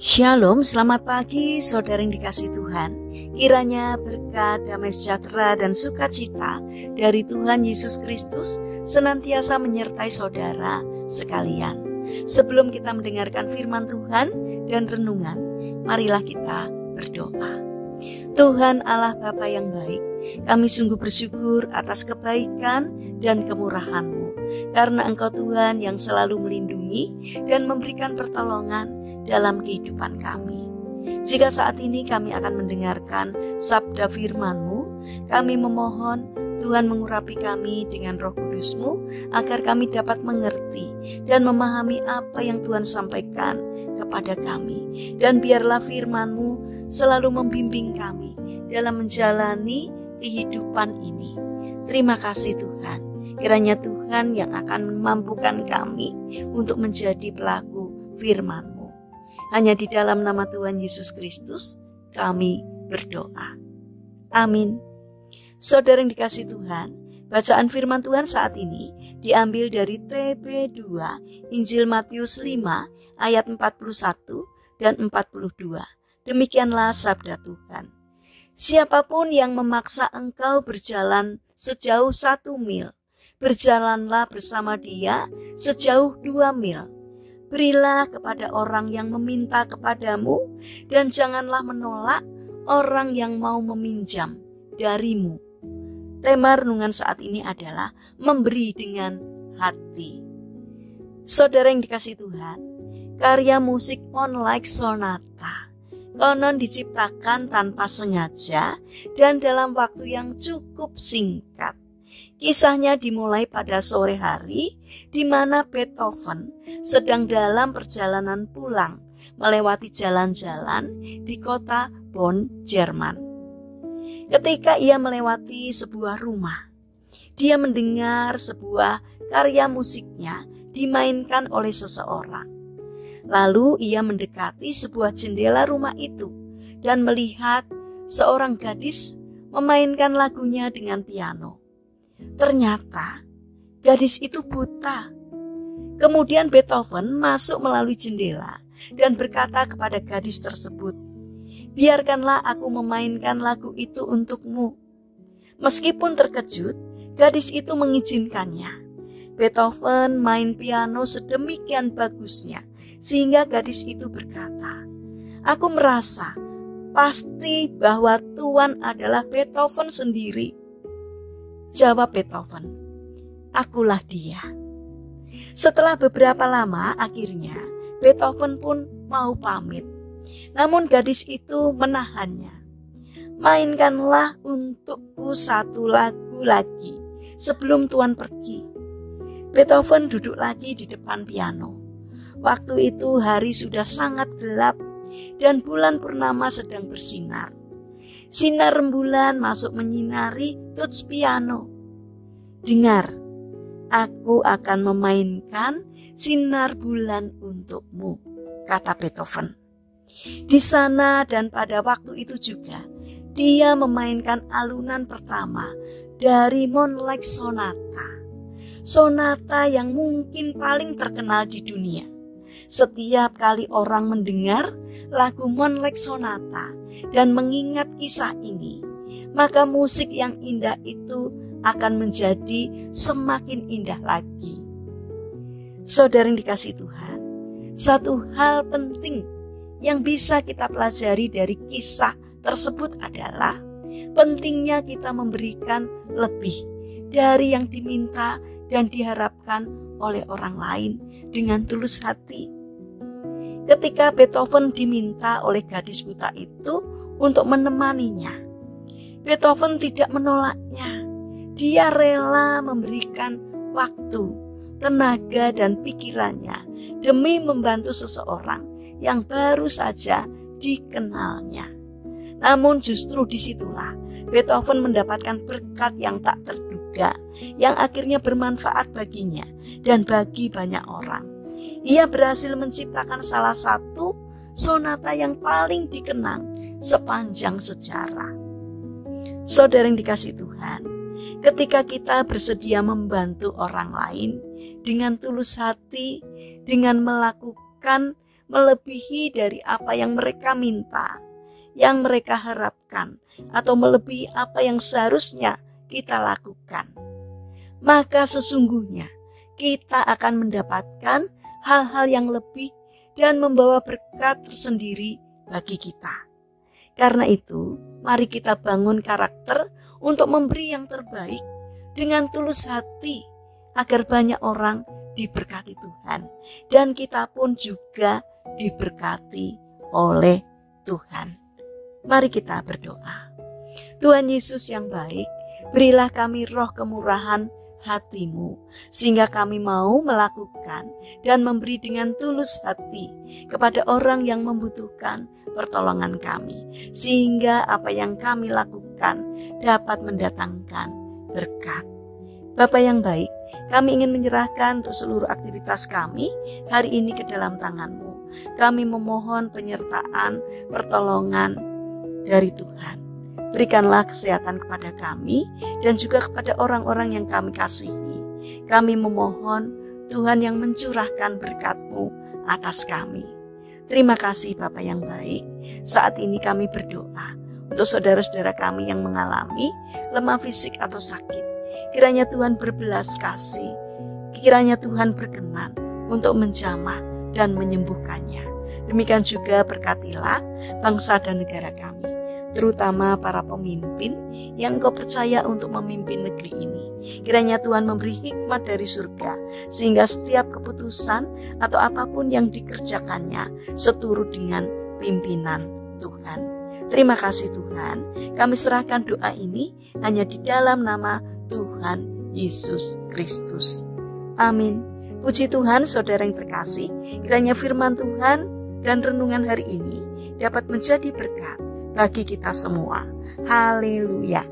Shalom, selamat pagi saudara yang dikasihi Tuhan. Kiranya berkat, damai sejahtera dan sukacita dari Tuhan Yesus Kristus senantiasa menyertai saudara sekalian. Sebelum kita mendengarkan firman Tuhan dan renungan, marilah kita berdoa. Tuhan Allah Bapa yang baik, kami sungguh bersyukur atas kebaikan dan kemurahan-Mu, karena Engkau Tuhan yang selalu melindungi dan memberikan pertolongan dalam kehidupan kami. Jika saat ini kami akan mendengarkan sabda firman-Mu, kami memohon Tuhan mengurapi kami dengan Roh Kudus-Mu agar kami dapat mengerti dan memahami apa yang Tuhan sampaikan kepada kami. Dan biarlah firman-Mu selalu membimbing kami dalam menjalani kehidupan ini. Terima kasih Tuhan. Kiranya Tuhan yang akan memampukan kami untuk menjadi pelaku firman-Mu. Hanya di dalam nama Tuhan Yesus Kristus kami berdoa. Amin. Saudara yang dikasihi Tuhan, bacaan firman Tuhan saat ini diambil dari TB2 Injil Matius 5 ayat 41 dan 42. Demikianlah sabda Tuhan. Siapapun yang memaksa engkau berjalan sejauh 1 mil, berjalanlah bersama dia sejauh 2 mil. Berilah kepada orang yang meminta kepadamu, dan janganlah menolak orang yang mau meminjam darimu. Tema renungan saat ini adalah memberi dengan hati. Saudara yang dikasihi Tuhan, karya musik Moonlight Sonata konon diciptakan tanpa sengaja dan dalam waktu yang cukup singkat. Kisahnya dimulai pada sore hari di mana Beethoven sedang dalam perjalanan pulang melewati jalan-jalan di kota Bonn, Jerman. Ketika ia melewati sebuah rumah, dia mendengar sebuah karya musiknya dimainkan oleh seseorang. Lalu ia mendekati sebuah jendela rumah itu dan melihat seorang gadis memainkan lagunya dengan piano. Ternyata gadis itu buta. Kemudian Beethoven masuk melalui jendela dan berkata kepada gadis tersebut, "Biarkanlah aku memainkan lagu itu untukmu." Meskipun terkejut, gadis itu mengizinkannya. Beethoven main piano sedemikian bagusnya sehingga gadis itu berkata, "Aku merasa pasti bahwa Tuhan adalah Beethoven sendiri." Jawab Beethoven, "Akulah dia." Setelah beberapa lama, akhirnya Beethoven pun mau pamit. Namun gadis itu menahannya. "Mainkanlah untukku satu lagu lagi sebelum Tuhan pergi." Beethoven duduk lagi di depan piano. Waktu itu hari sudah sangat gelap dan bulan purnama sedang bersinar. Sinar rembulan masuk menyinari tuts piano. "Dengar, aku akan memainkan sinar bulan untukmu," kata Beethoven. Di sana dan pada waktu itu juga, dia memainkan alunan pertama dari Moonlight Sonata. Sonata yang mungkin paling terkenal di dunia. Setiap kali orang mendengar lagu Moonlight Sonata dan mengingat kisah ini, maka musik yang indah itu akan menjadi semakin indah lagi. Saudara yang dikasihi Tuhan, satu hal penting yang bisa kita pelajari dari kisah tersebut adalah pentingnya kita memberikan lebih dari yang diminta dan diharapkan oleh orang lain dengan tulus hati. Ketika Beethoven diminta oleh gadis buta itu untuk menemaninya, Beethoven tidak menolaknya. Dia rela memberikan waktu, tenaga, dan pikirannya demi membantu seseorang yang baru saja dikenalnya. Namun justru disitulah Beethoven mendapatkan berkat yang tak terduga, yang akhirnya bermanfaat baginya dan bagi banyak orang. Ia berhasil menciptakan salah satu sonata yang paling dikenang sepanjang sejarah. Saudara yang dikasihi Tuhan, ketika kita bersedia membantu orang lain dengan tulus hati, dengan melakukan melebihi dari apa yang mereka minta, yang mereka harapkan, atau melebihi apa yang seharusnya kita lakukan, maka sesungguhnya kita akan mendapatkan hal-hal yang lebih dan membawa berkat tersendiri bagi kita. Karena itu, mari kita bangun karakter untuk memberi yang terbaik dengan tulus hati agar banyak orang diberkati Tuhan dan kita pun juga diberkati oleh Tuhan. Mari kita berdoa. Tuhan Yesus yang baik, berilah kami roh kemurahan hati-Mu, sehingga kami mau melakukan dan memberi dengan tulus hati kepada orang yang membutuhkan pertolongan kami, sehingga apa yang kami lakukan dapat mendatangkan berkat. Bapa yang baik, kami ingin menyerahkan untuk seluruh aktivitas kami hari ini ke dalam tangan-Mu. Kami memohon penyertaan, pertolongan dari Tuhan. Berikanlah kesehatan kepada kami dan juga kepada orang-orang yang kami kasihi. Kami memohon Tuhan yang mencurahkan berkat-Mu atas kami. Terima kasih Bapa yang baik. Saat ini kami berdoa untuk saudara-saudara kami yang mengalami lemah fisik atau sakit. Kiranya Tuhan berbelas kasih. Kiranya Tuhan berkenan untuk menjamah dan menyembuhkannya. Demikian juga berkatilah bangsa dan negara kami, terutama para pemimpin yang Engkau percaya untuk memimpin negeri ini. Kiranya Tuhan memberi hikmat dari surga, sehingga setiap keputusan atau apapun yang dikerjakannya seturut dengan pimpinan Tuhan. Terima kasih Tuhan, kami serahkan doa ini hanya di dalam nama Tuhan Yesus Kristus. Amin. Puji Tuhan, saudara yang terkasih, kiranya firman Tuhan dan renungan hari ini dapat menjadi berkat bagi kita semua. Haleluya.